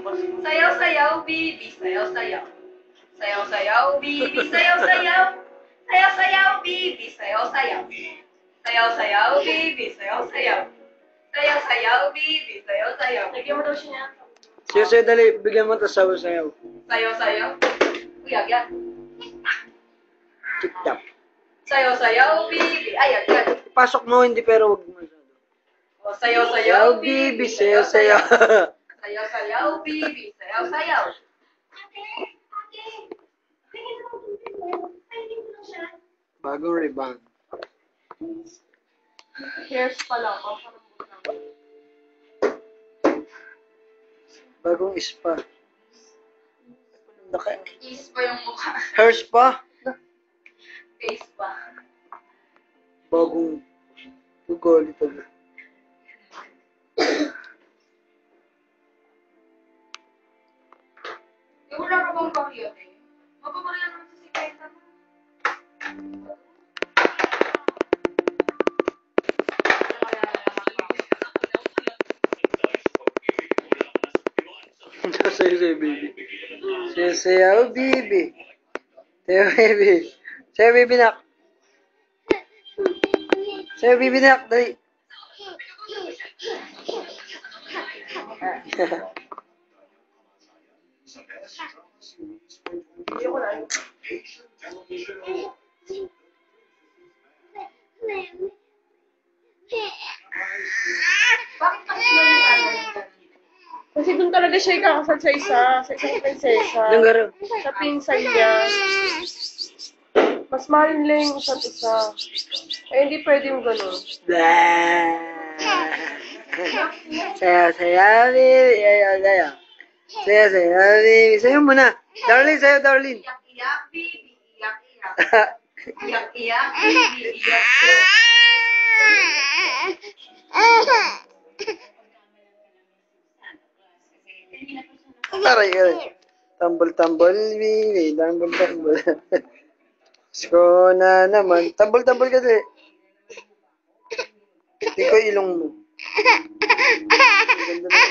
Sayaw, sayaw, bibi, sayaw, sayaw. Sayaw, sayaw, bibi, sayaw, sayaw. Sayaw, sayaw, bibi, sayaw, sayaw. Sayaw, sayaw, bibi, sayaw, sayaw. Sayaw, sayaw, bibi, sayaw, sayaw. Lagyan mo daw siya niya. Sayo, sayo, dali. Bigyan mo ito sayo-sayo. Sayaw, sayaw. Uyag yan. Tip-tap. Sayaw, sayaw, bibi. Ay, yan. Pasok mo, hindi pero wag masyado. O, sayaw, sayaw, Sayaw, bibi, sayo, sayo. Sayaw, sayaw, bibi, sayaw, sayaw. Bagong rebound. Hairs pala ako. Bagong ispa. Is pa yung mukha. Hairs pa. Face pa. Bagong ugali talaga. Wala ka bang bakit eh? Mapaparihan naman sa sikwenta mo. Sayo, sayo, baby. Sayo, sayo, baby. Sayo, baby. Sayo, baby, nak. Sayo, baby, nak. Dali. Bakit kasi nangyayari? Kasi doon talaga siya ikakasal sa isang prinsesa. Yung garo. Sa pinsan niya. Mas mahal nila yung isa't isa. Eh, hindi pwede yung ganun. Sayo, sayo, baby. Sayo, sayo. Sayo, sayo, baby. Sayo muna. Darling, sayo, darling. Iyak-iyak, baby. Iyak-iyak. Iyak-iyak, baby. Iyak-iyak. Aray, aray. Tambol-tambol, baby. Tambol-tambol. Sko na naman. Tambol-tambol ka dali. Hindi ko ilong mo. Ang ganda naman.